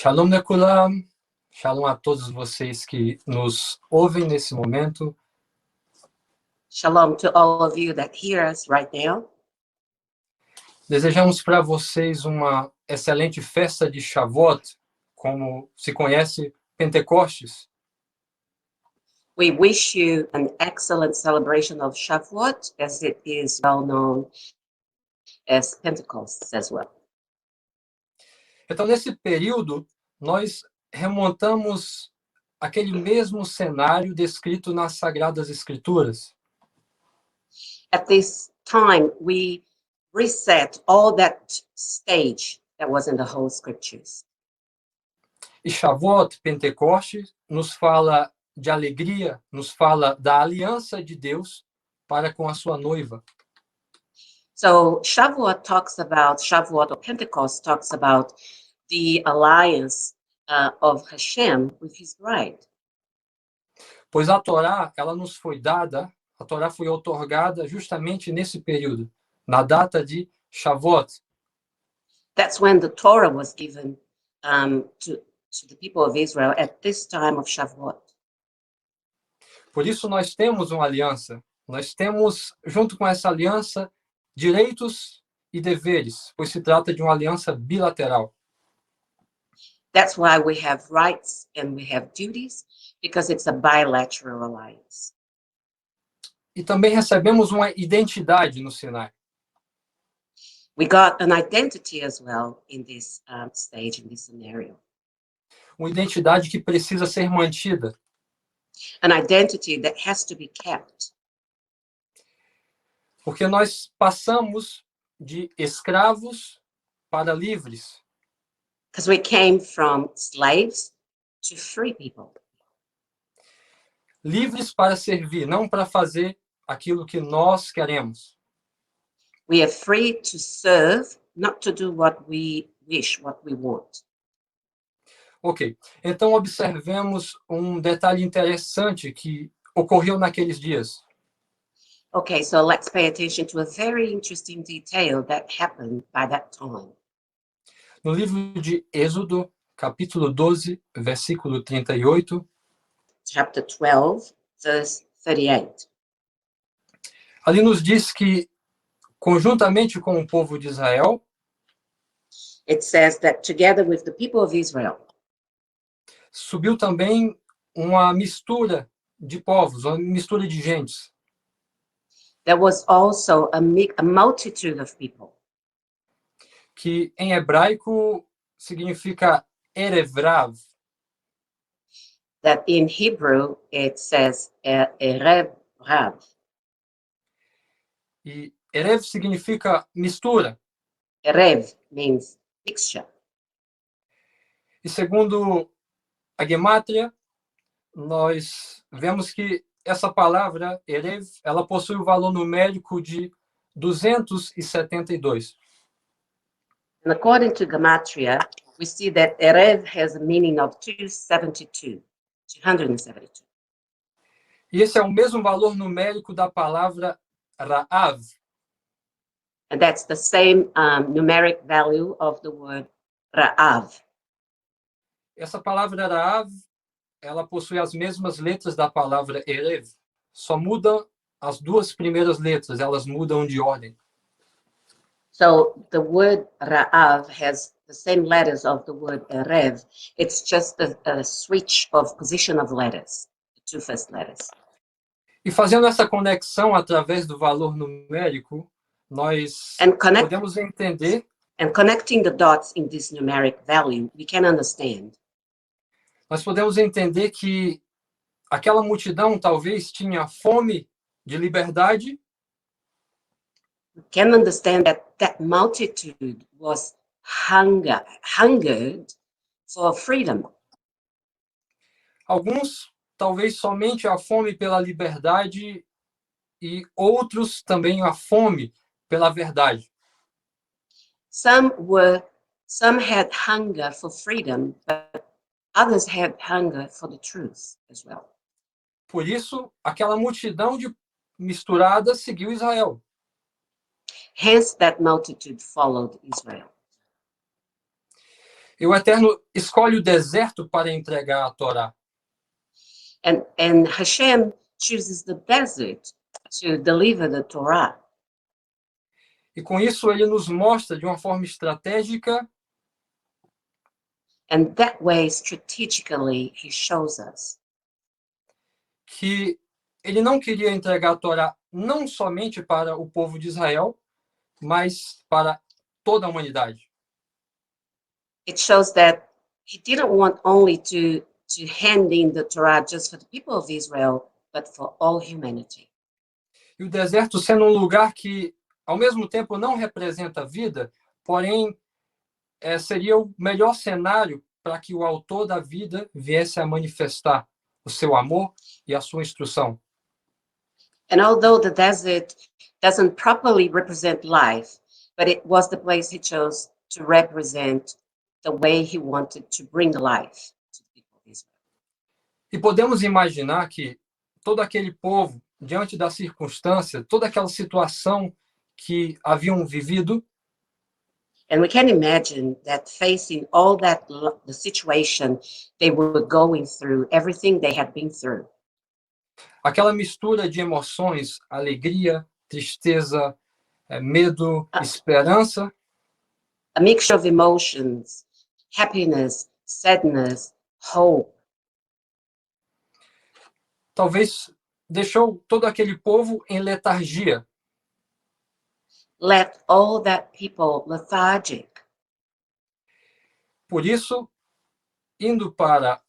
Shalom Nekulam, shalom a todos vocês que nos ouvem nesse momento. Shalom to all of you that hear us right now. Desejamos para vocês uma excelente festa de Shavuot, como se conhece, Pentecostes. We wish you an excellent celebration of Shavuot, as it is well known as Pentecost as well. Então, nesse período, nós remontamos aquele mesmo cenário descrito nas Sagradas Escrituras. At this time, we reset all that stage that was in the whole scriptures. E Shavuot, Pentecostes, nos fala de alegria, nos fala da aliança de Deus para com a sua noiva. So Shavuot or Pentecost talks about the alliance of Hashem with his bride. Pois a Torá, ela nos foi dada, a Torá foi outorgada justamente nesse período, na data de Shavuot. That's when the Torah was given to the people of Israel at this time of Shavuot. Por isso nós temos uma aliança. Nós temos, junto com essa aliança, direitos e deveres, pois se trata de uma aliança bilateral. That's why we have rights and we have duties, because it's a bilateral alliance. E também recebemos uma identidade no Sinai. We got an identity as well in this stage, in this scenario. Uma identidade que precisa ser mantida. An identity that has to be kept. Porque nós passamos de escravos para livres. Because we came from slaves to free people. Livres para servir, não para fazer aquilo que nós queremos. We are free to serve, not to do what we wish, what we want. Ok, então observemos um detalhe interessante que ocorreu naqueles dias. Okay, so let's pay attention to a very interesting detail that happened by that time. No livro de Êxodo, capítulo 12, versículo 38, Chapter 12, verse 38. ali nos diz que, conjuntamente com o povo de Israel, It says that together with the people of Israel, subiu também uma mistura de povos, uma mistura de gentes, there was also a multitude of people. que em hebraico significa Erevrav, That in Hebrew it says Erev Rav. e Erev significa mistura. Erev means mixture. E segundo a Gemátria, nós vemos que essa palavra, Erev, ela possui o valor numérico de 272. And according to Gematria, we see that Erev has a meaning of 272. E esse é o mesmo valor numérico da palavra Ra'av. And that's the same numeric value of the word Ra'av. Essa palavra Ra'av, ela possui as mesmas letras da palavra Erev. Só muda as duas primeiras letras, elas mudam de ordem. So the word Ra'av has the same letters of the word Erev. It's just a switch of position of letters, the two first letters. E fazendo essa conexão através do valor numérico, nós podemos entender. And connecting the dots in this numeric value, we can understand. Nós podemos entender que aquela multidão talvez tinha fome de liberdade. We can understand that multitude was hungered for freedom. Alguns talvez somente a fome pela liberdade e outros também a fome pela verdade. Some had hunger for freedom, but others had hunger for the truth as well. Por isso, aquela multidão de misturada seguiu Israel. Hence, that multitude followed Israel. E o Eterno escolhe o deserto para entregar a Torá. And Hashem chooses the desert to deliver the Torah. E com isso ele nos mostra de uma forma estratégica And that way, strategically, he shows us que ele não queria entregar a Torá não somente para o povo de Israel, mas para toda a humanidade. it shows that he didn't want only to hand in the Torah just for the people of Israel, but for all humanity. E o deserto sendo um lugar que, ao mesmo tempo, não representa vida, porém, seria o melhor cenário para que o autor da vida viesse a manifestar o seu amor e a sua instrução. And although the desert doesn't properly represent life, but it was the place he chose to represent the way he wanted to bring life to the people of Israel. E podemos imaginar que todo aquele povo, diante da circunstância, toda aquela situação que haviam vivido, And we can imagine that facing all that, the situation they were going through, everything they had been through, aquela mistura de emoções, alegria, tristeza, medo, esperança, a mixture of emotions, happiness, sadness, hope, talvez deixou todo aquele povo em letargia. left all that people lethargic. Por isso, indo para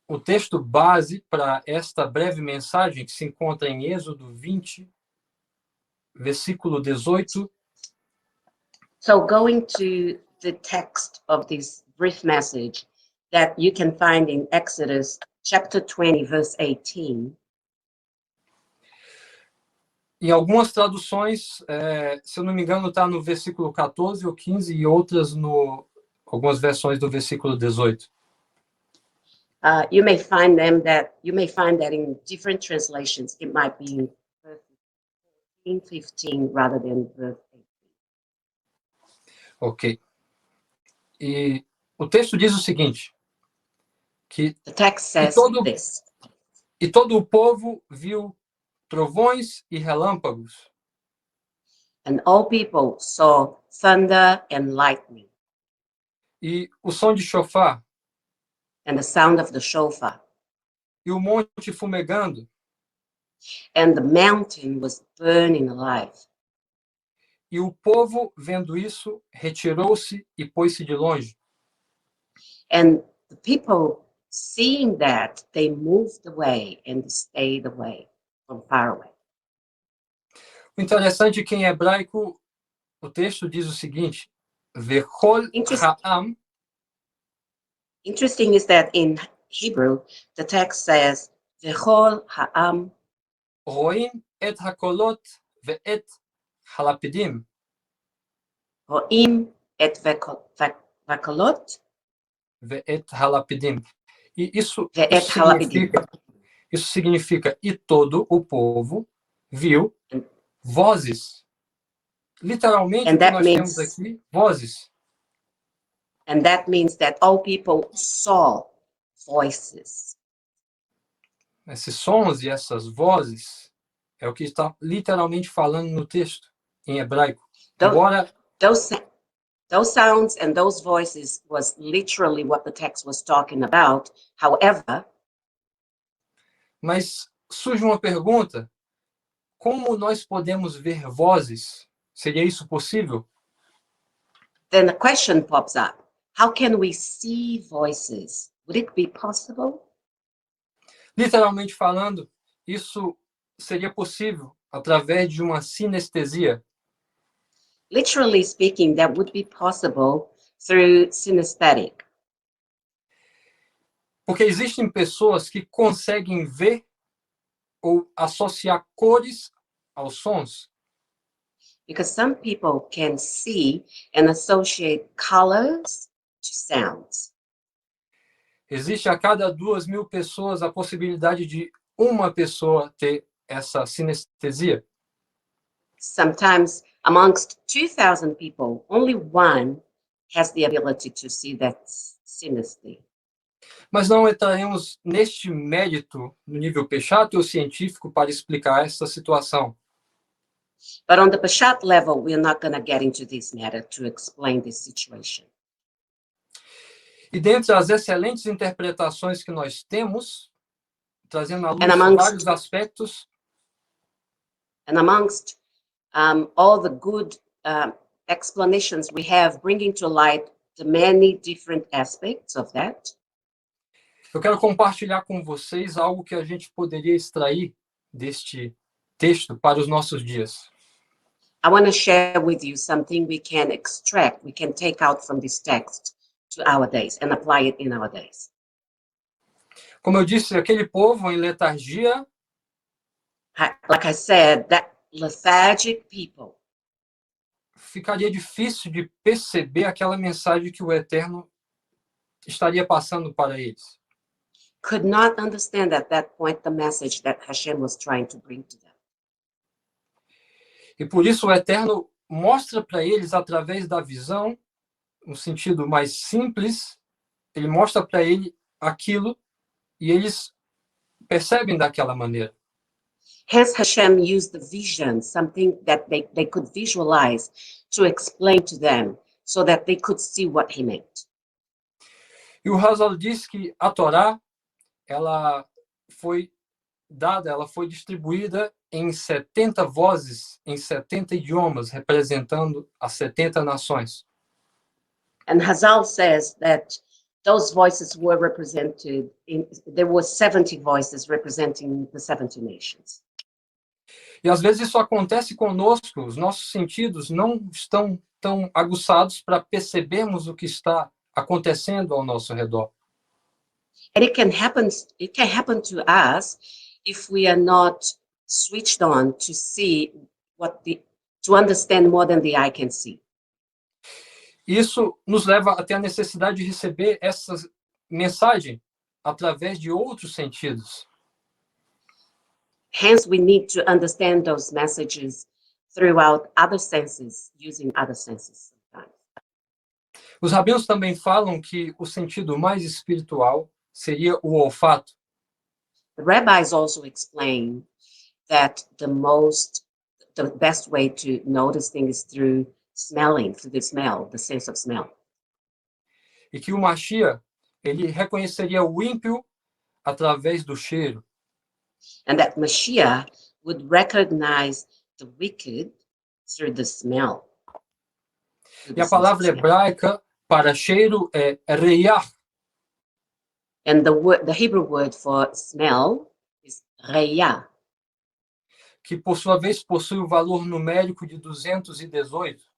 o texto base para esta breve mensagem que se encontra em Êxodo 20, versículo 18, So going to the text of this brief message that you can find in Exodus chapter 20, verse 18. em algumas traduções, se eu não me engano, está no versículo 14 ou 15 e outras algumas versões do versículo 18. You may find that in different translations. It might be in verse 14, 15 rather than verse 18. Ok. E o texto diz o seguinte, que The text says this. E todo o povo viu trovões e relâmpagos, And all people saw thunder and lightning e o som de chofar, and the sound of the shofar. e o monte fumegando, And the mountain was burning alive. e o povo, vendo isso, retirou-se e pôs-se de longe. And the people, seeing that, they moved away and stayed away from far away. O interessante é que em hebraico o texto diz o seguinte, Vechol ha'am, Interesting is that in Hebrew, the text says, V'chol ha'am roim et hakolot ve'et halapidim, ro'im et v'kolot ve'et halapidim. E isso ve'et halapidim. significa, e todo o povo viu vozes. Literalmente, And o que that nós means- temos aqui, vozes. And that means that all people saw voices. Esses sons e essas vozes é o que está literalmente falando no texto, em hebraico. Embora Those sounds and those voices was literally what the text was talking about. However, mas surge uma pergunta, como nós podemos ver vozes? Seria isso possível? then the question pops up. How can we see voices? Would it be possible? Literalmente falando, isso seria possível através de uma sinestesia. Literally speaking, that would be possible through synesthetic. Porque existem pessoas que conseguem ver ou associar cores aos sons. Because some people can see and associate colors to sounds. Existe a cada 2.000 pessoas a possibilidade de uma pessoa ter essa sinestesia. Sometimes amongst 2,000 people, only one has the ability to see that seamlessly. Mas não entraremos neste mérito no nível Peshat ou científico para explicar essa situação. But on the Peshat level, we're not going to get into this matter to explain this situation. E dentre as excelentes interpretações que nós temos, trazendo à luz vários aspectos, and amongst all the good explanations we have, bringing to light the many different aspects of that, eu quero compartilhar com vocês algo que a gente poderia extrair deste texto para os nossos dias. I want to share with you something we can extract, we can take out from this text to our days and apply it in our days. Como eu disse, aquele povo em letargia, like I said, that lethargic people, ficaria difícil de perceber aquela mensagem que o Eterno estaria passando para eles. Could not understand at that point the message that Hashem was trying to bring to them. E por isso o Eterno mostra para eles, através da visão, um sentido mais simples, ele mostra para ele aquilo e eles percebem daquela maneira. Hence, Hashem used the vision, something that they could visualize, to explain to them so that they could see what he meant. E o Hazal diz que a Torá, ela foi dada, ela foi distribuída em 70 vozes, em 70 idiomas, representando as 70 nações. And Hazal says that those voices were represented there were 70 voices representing the 70 nations. E às vezes isso acontece conosco, os nossos sentidos não estão tão aguçados para percebermos o que está acontecendo ao nosso redor. And it can happen to us if we are not switched on to see to understand more than the eye can see. Isso nos leva até a necessidade de receber essa mensagem através de outros sentidos. Hence, we need to understand those messages throughout other senses, using other senses sometimes. Os rabinos também falam que o sentido mais espiritual seria o olfato. The rabbis also explain that the best way to notice things is through smelling, through the smell, the sense of smell. E que o Mashiach, ele reconheceria o ímpio através do cheiro. And that Mashiach would recognize the wicked through the smell. E a palavra hebraica para cheiro é reiah. And the Hebrew word for smell is reya, que por sua vez possui o valor numérico de 218.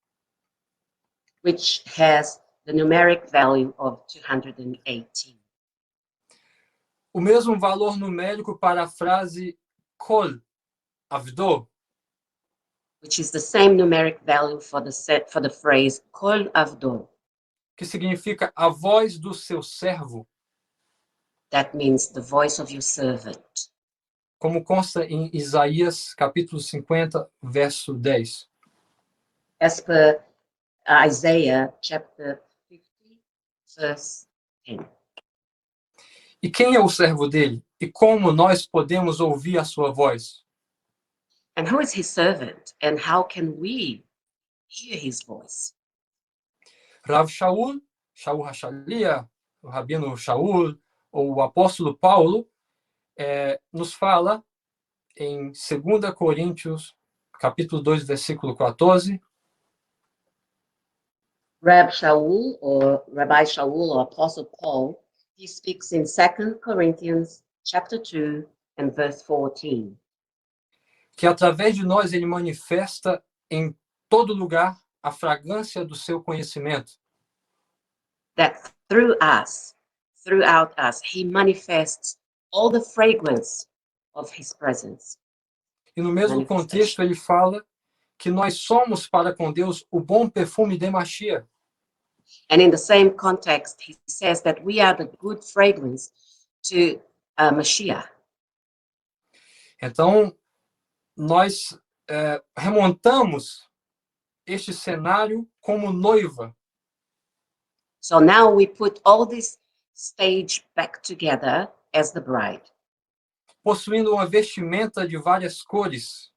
which has the numeric value of 218. O mesmo valor numérico para a frase kol, avdo, which is the same numeric value for the phrase kol avdo. que significa a voz do seu servo, That means the voice of your servant. como consta em Isaías capítulo 50, verso 10. As per Isaiah chapter 50, verse 10. E quem é o servo dele? E como nós podemos ouvir a sua voz? And who is his servant? And how can we hear his voice? Rav Shaul Hashalia, o Rabino Shaul, ou o apóstolo Paulo, nos fala em 2 Coríntios, capítulo 2, versículo 14. Rabbi Shaul or Apostle Paul, he speaks in 2 Corinthians chapter 2 and verse 14. Que através de nós ele manifesta em todo lugar a fragrância do seu conhecimento. That throughout us, he manifests all the fragrance of his presence. E no mesmo contexto ele fala que nós somos para com Deus o bom perfume de Mashiach. And in the same context, he says that we are the good fragrance to Mashiach. Então, nós remontamos este cenário como noiva. So now we put all this stage back together as the bride, possuindo uma vestimenta de várias cores,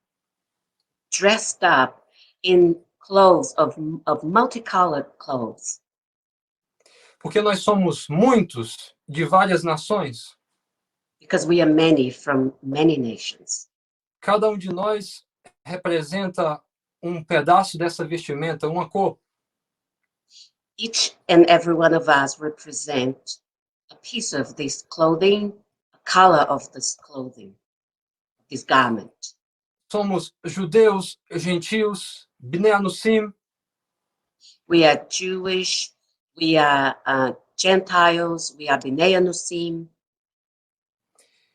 dressed up in clothes of multicolored clothes, porque nós somos muitos de várias nações. because we are many from many nations. Cada um de nós representa um pedaço dessa vestimenta, uma cor. Each and every one of us represent a piece of this clothing, a color of this clothing, this garment. Somos judeus, gentios, Bnei Anusim, We are Jewish, we are Gentiles, we are Bnei Anusim,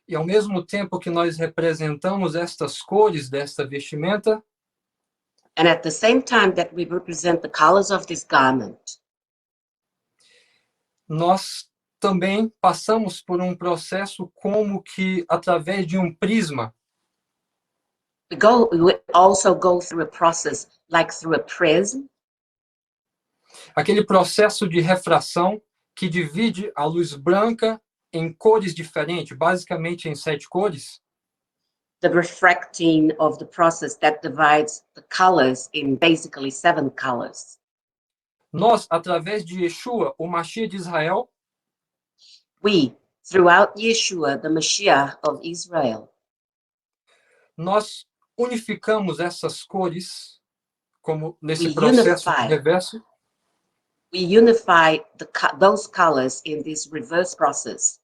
e ao mesmo tempo que nós representamos estas cores desta vestimenta, and at the same time that we represent the colors of this garment, nós também passamos por um processo como que através de um prisma. we also go through a process like through a prism, Aquele processo de refração que divide a luz branca em cores diferentes, basicamente em 7 cores. the refracting of the process that divides the colors in basically 7 colors. Nós, através de Yeshua, o Mashiach de Israel, We, throughout Yeshua, the Mashiach of Israel, nós unificamos essas cores, como nesse We processo unify. de reverso, we unify those colors in this reverse process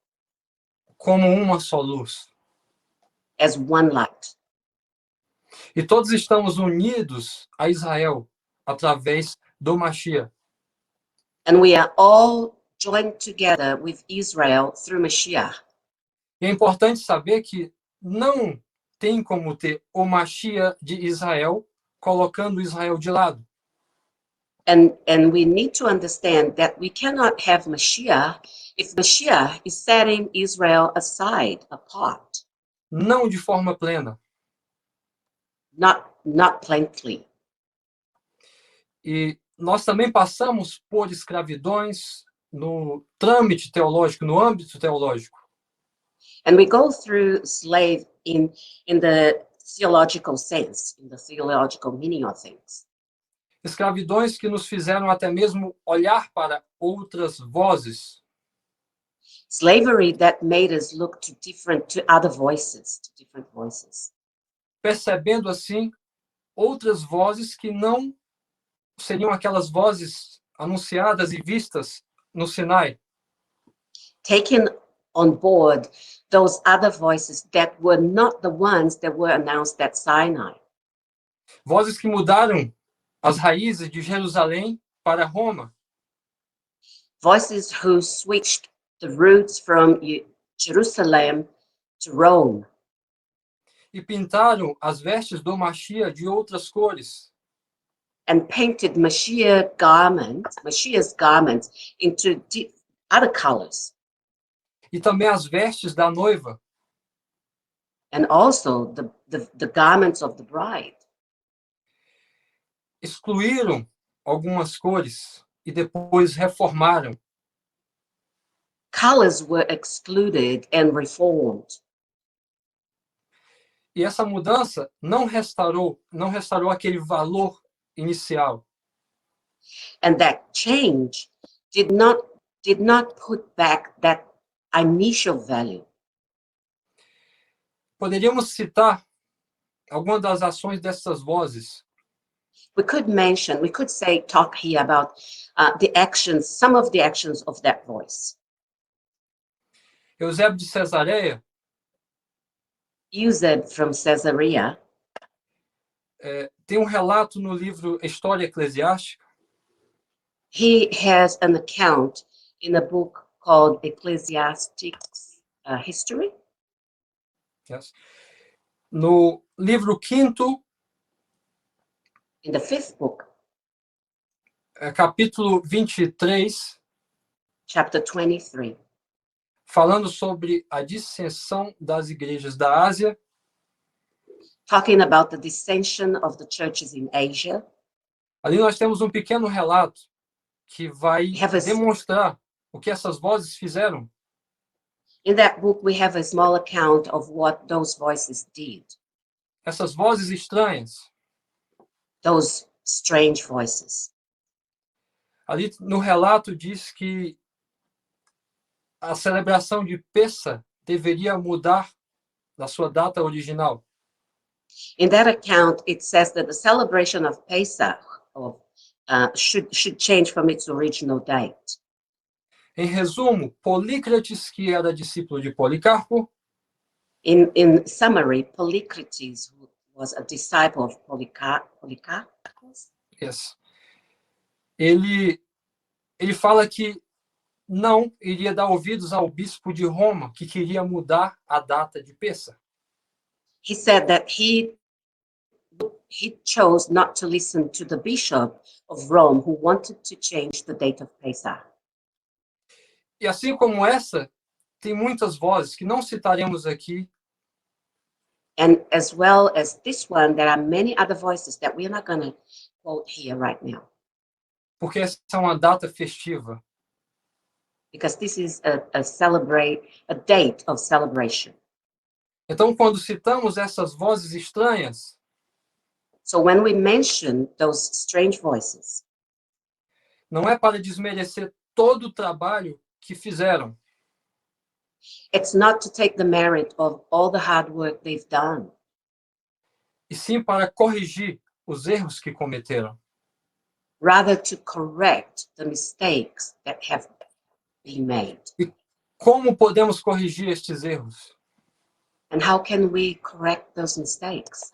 como uma só luz. as one light. E todos estamos unidos a Israel através do Mashiach. And we are all joined together with Israel through Mashiach. E é importante saber que não tem como ter o Mashiach de Israel colocando Israel de lado. And we need to understand that we cannot have Mashiach if Mashiach is setting Israel aside, apart, Não de forma plena. not plainly. E nós também passamos por escravidões no trâmite teológico, no âmbito teológico. And we go through slave in the theological sense, in the theological meaning of things. Escravidões que nos fizeram até mesmo olhar para outras vozes, Slavery that made us look to other voices, to different voices, percebendo assim outras vozes que não seriam aquelas vozes anunciadas e vistas no Sinai. taking on board those other voices that were not the ones that were announced at Sinai. Vozes que mudaram as raízes de Jerusalém para Roma. Voices who switched the roots from Jerusalem to Rome E pintaram as vestes do Mashiach de outras cores. and painted Mashiach's garments into other colors. E também as vestes da noiva. And also the garments of the bride. Excluíram algumas cores e depois reformaram. Colors were excluded and reformed. E essa mudança não restaurou aquele valor inicial. And that change did not put back that initial value. Poderíamos citar algumas das ações dessas vozes. We could talk here about some of the actions of that voice. Eusébio de Cesareia Euseb from Caesarea tem um relato no livro História Eclesiástica, he has an account in a book called Ecclesiastics History. yes, no livro 5º, In the 5th book, capítulo 23, chapter 23, falando sobre a dissensão das igrejas da Ásia, talking about the dissension of the churches in Asia. ali nós temos um pequeno relato que vai Have a- demonstrar o que essas vozes fizeram. In that book, we have a small account of what those voices did, Essas vozes estranhas. those strange voices. Ali no relato diz que a celebração de Pessa deveria mudar da sua data original. In that account, it says that the celebration of Pesach should change from its original date. Em resumo, Polícrates, que era discípulo de Policarpo, In summary, Polycrates, who was a disciple of Polycarpus, yes, ele fala que não iria dar ouvidos ao bispo de Roma, que queria mudar a data de Pessa. he said that he chose not to listen to the bishop of Rome who wanted to change the date of Pesach. E assim como essa, tem muitas vozes que não citaremos aqui, And as well as this one, there are many other voices that we're not going to quote here right now, porque essa é uma data festiva. because this is a date of celebration. Então, quando citamos essas vozes estranhas, So when we mention those strange voices, não é para desmerecer todo o trabalho que fizeram, it's not to take the merit of all the hard work they've done, e sim para corrigir os erros que cometeram. rather to correct the mistakes that have been made. Como podemos corrigir estes erros? And how can we correct those mistakes?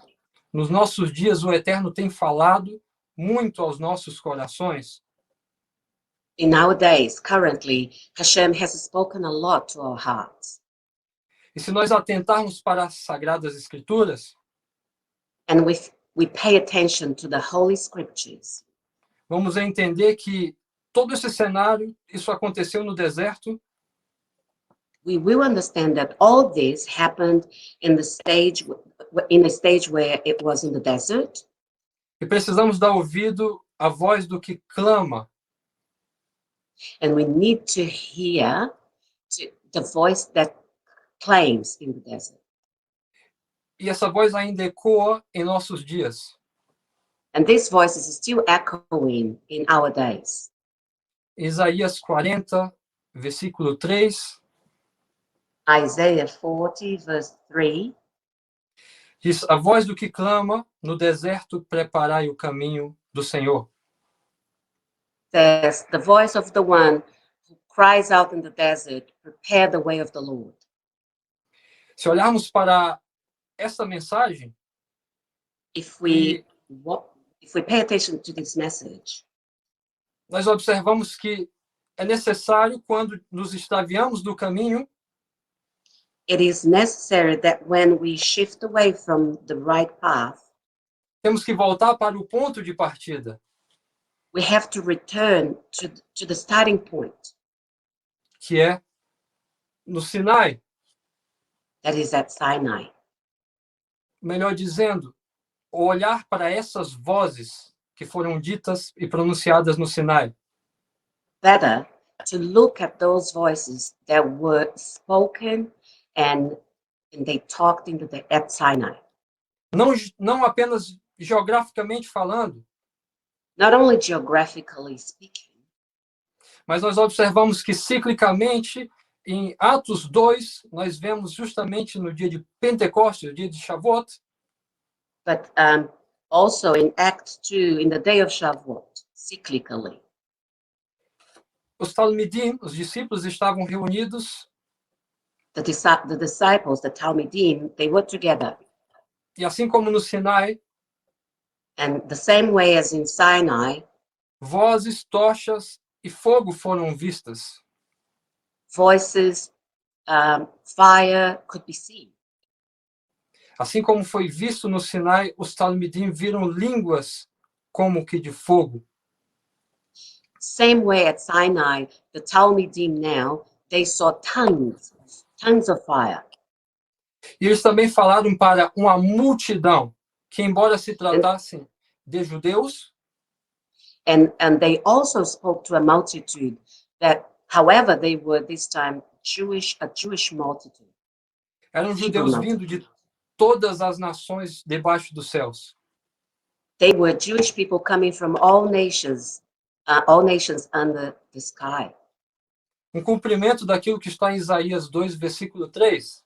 Nos nossos dias, o Eterno tem falado muito aos nossos corações, In nowadays, currently, Hashem has spoken a lot to our hearts. e se nós atentarmos para as Sagradas Escrituras, And we pay attention to the Holy Scriptures, vamos entender que todo esse cenário, isso aconteceu no deserto, we will understand that all this happened in the stage where it was in the desert, e precisamos dar ouvido à voz do que clama, and we need to hear the voice that claims in the desert. e essa voz ainda ecoa em nossos dias. And this voice is still echoing in our days. Isaías 40, versículo 3, Isaiah 40, verse 3, diz: a voz do que clama no deserto, preparai o caminho do Senhor. says, the voice of the one who cries out in the desert, prepare the way of the Lord. Se olharmos para essa mensagem, If we pay attention to this message, nós observamos que é necessário, quando nos extraviamos do caminho, it is necessary that when we shift away from the right path, temos que voltar para o ponto de partida, we have to return to the starting point, que é no Sinai. that is at Sinai. Melhor dizendo, olhar para essas vozes que foram ditas e pronunciadas no Sinai. Better to look at those voices that were spoken and they talked at Sinai. Não apenas geograficamente falando, Not only geographically speaking, mas nós observamos que ciclicamente, em Atos 2, nós vemos justamente no dia de Pentecostes, no dia de Shavuot, but also in Acts 2, in the day of Shavuot, cyclically. os Talmidim, os discípulos, estavam reunidos The disciples, the Talmidim, they were together. e assim como no Sinai, And the same way as in Sinai, vozes, tochas e fogo foram vistas. voices, fire could be seen. Assim como foi visto no Sinai, os Talmidim viram línguas como que de fogo. Same way at Sinai, the Talmidim now, they saw tongues of fire. E eles também falaram para uma multidão que, embora se tratassem de judeus, And they also spoke to a multitude that, however, they were this time a Jewish multitude. Eram Hebrew judeus multitude. vindos de todas as nações debaixo dos céus. They were Jewish people coming from all nations under the sky. Cumprimento daquilo que está em Isaías 2, versículo 3.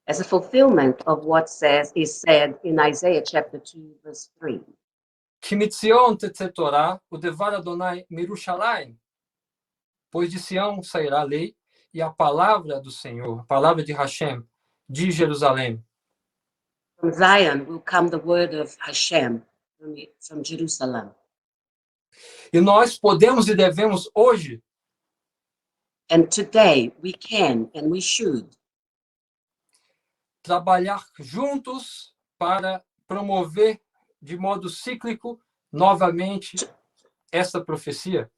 As a fulfillment of what is said in Isaiah chapter 2, verse 3. Que mitzion tetzetorá, o devar Adonai mirushalayim. Pois de Sião sairá a lei e a palavra do Senhor, a palavra de Hashem, de Jerusalém. From Zion will come the word of Hashem, from Jerusalem. E nós podemos e devemos hoje And today we can and we should trabalhar juntos para promover de modo cíclico novamente essa profecia.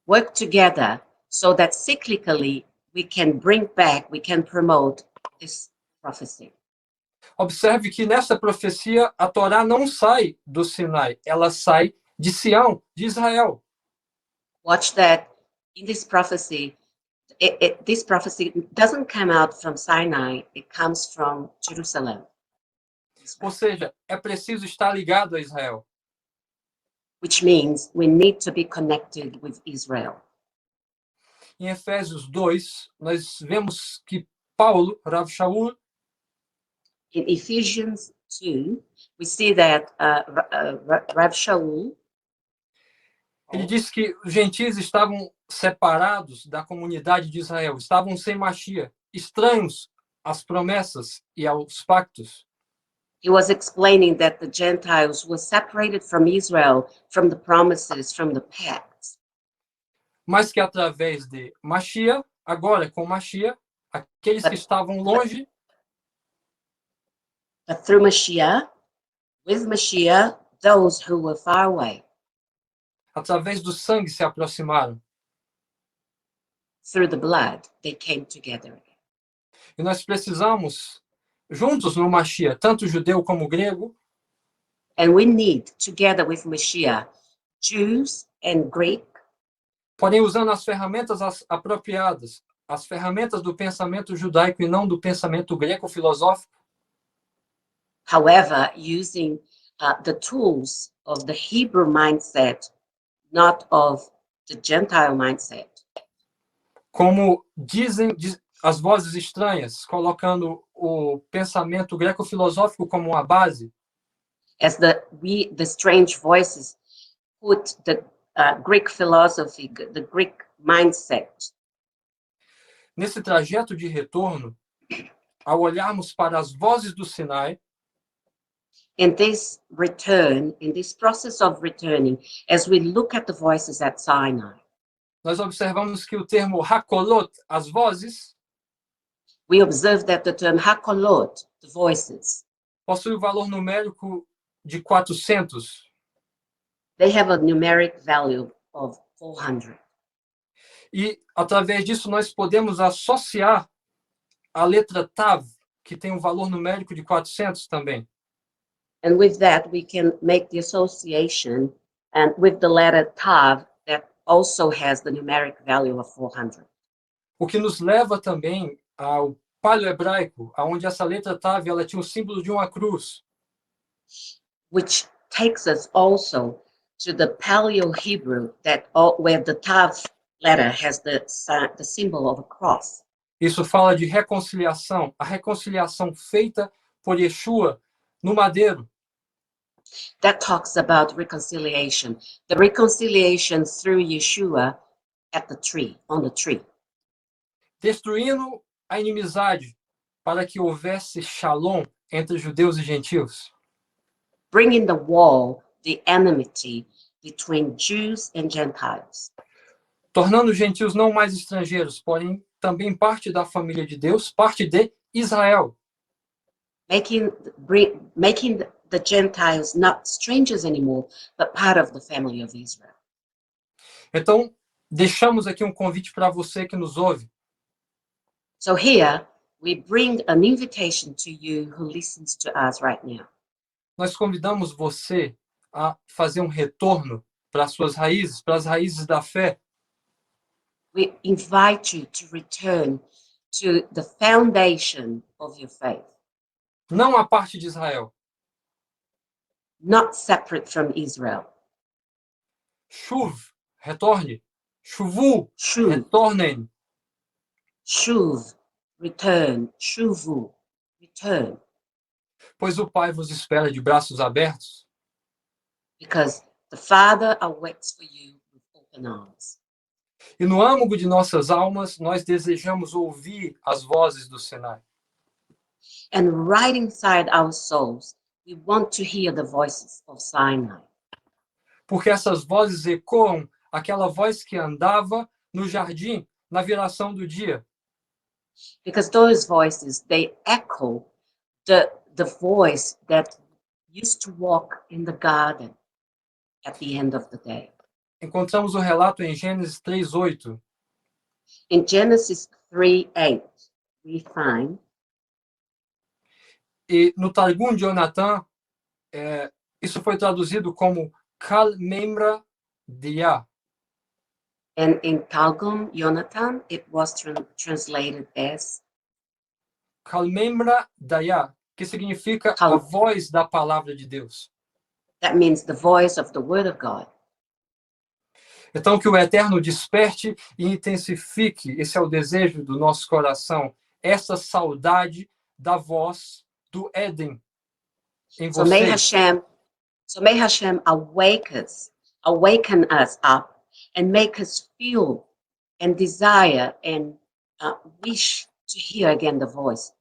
work together so that cyclically we can bring back, we can promote this prophecy. Observe que nessa profecia a Torá não sai do Sinai, ela sai de Sião, de Israel. Watch that in this prophecy, this prophecy doesn't come out from Sinai, it comes from Jerusalem. Ou seja, é preciso estar ligado a Israel. Which means we need to be connected with Israel. Em Efésios 2, nós vemos que Paulo, Rav Shaul, In Ephesians 2, we see that Rav Shaul, ele disse que os gentios estavam separados da comunidade de Israel, estavam sem Machia, estranhos às promessas e aos pactos. he was explaining that the Gentiles were separated from Israel, from the promises, from the pacts. Mas que através de Machia, agora com Machia, aqueles que estavam longe, But through Mashiach, with Mashiach, those who were far away, através do sangue se aproximaram. through the blood, they came together again. E nós precisamos, juntos no Machia, tanto judeu como grego, And we need, together with Mashiach, Jews and Greek, porém usando as ferramentas apropriadas, as ferramentas do pensamento judaico e não do pensamento greco-filosófico, however, using the tools of the Hebrew mindset, not of the Gentile mindset. como dizem as vozes estranhas, colocando o pensamento greco-filosófico como uma base, As the strange voices put the Greek philosophy, the Greek mindset. nesse trajeto de retorno, ao olharmos para as vozes do Sinai, In this return, in this process of returning, as we look at the voices at Sinai, nós observamos que o termo hakolot, as vozes, we observe that the term hakolot, the voices, possui o valor numérico de 400. they have a numeric value of 400. E, através disso, nós podemos associar a letra Tav, que tem um valor numérico de 400 também. And with that, we can make the association and with the letter Tav that also has the numeric value of 400. O que nos leva também ao paleo-hebraico, onde essa letra Tav ela tinha o símbolo de uma cruz. Which takes us also to the Paleo-Hebrew where the Tav letter has the symbol of a cross. Isso fala de reconciliação, a reconciliação feita por Yeshua no madeiro. That talks about reconciliation, the reconciliation through Yeshua at the tree, on the tree. Destruindo a inimizade para que houvesse shalom entre judeus e gentios. Bringing the wall, the enmity between Jews and Gentiles. Tornando os gentios não mais estrangeiros, porém também parte da família de Deus, parte de Israel. Making the Gentiles not strangers anymore, but part of the family of Israel. Então, deixamos aqui um convite para você que nos ouve. So here, we bring an invitation to you who listens to us right now. Nós convidamos você a fazer um retorno para suas raízes, para as raízes da fé. We invite you to return to the foundation of your faith, Não a parte de Israel. not separate from Israel. Shuv, retorne. Shuvu, Shuv, retornem. shuv, return, shuvu, return, Pois o Pai vos espera de braços abertos. because the Father awaits for you with open arms. E no âmago de nossas almas, nós desejamos ouvir as vozes do Sinai. And right inside our souls, we want to hear the voices of Sinai, Porque essas vozes ecoam aquela voz que andava no jardim na viração do dia. because those voices, they echo the voice that used to walk in the garden at the end of the day. Encontramos o relato em Gênesis 3:8. In Genesis 3:8, we find, E no Targum de Jonathan, isso foi traduzido como Kal Memra Dia. and in Targum, Jonathan, it was translated as Kal Memra Daya, que significa a Kal. voz da palavra de Deus. That means the voice of the word of God. Então, que o Eterno desperte e intensifique, esse é o desejo do nosso coração, essa saudade da voz do Éden em So may vocês. Hashem awaken us up and make us feel and desire and wish to hear again that voice.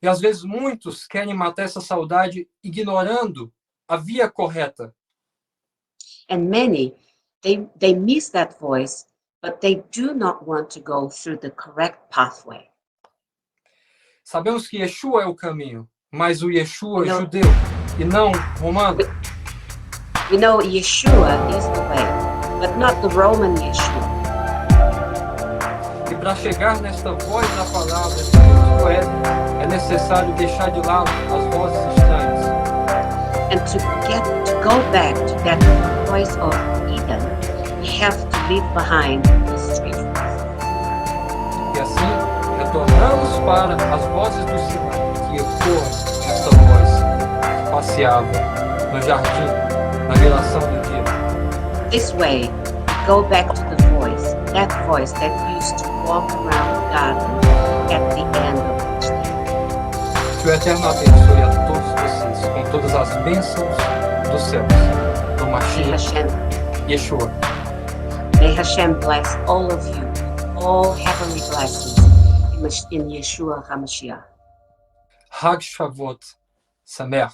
E às vezes muitos querem matar essa saudade ignorando a via correta. And many, they miss that voice, but they do not want to go through the correct pathway. Sabemos que Yeshua é o caminho, mas o Yeshua Não. judeu e não romano. We know Yeshua is the way, but not the Roman Yeshua. E para chegar nesta voz da palavra de Deus do Éden, é necessário deixar de lado as vozes estranhas. And to go back to that voice of Eden, we have to leave behind the street voice. E assim, retornamos para as vozes do Sinai, que ecoam esta voz que passeava no jardim, na viração do dia. This way, go back to the voice that used to walk around the garden at the end of each day. Que o Eterno abençoe a todos vocês com todas as bênçãos dos céus, do May Mashiach, Hashem, Yeshua. may Hashem bless all of you with all heavenly blessings in Yeshua HaMashiach. Hag Shavuot Sameach.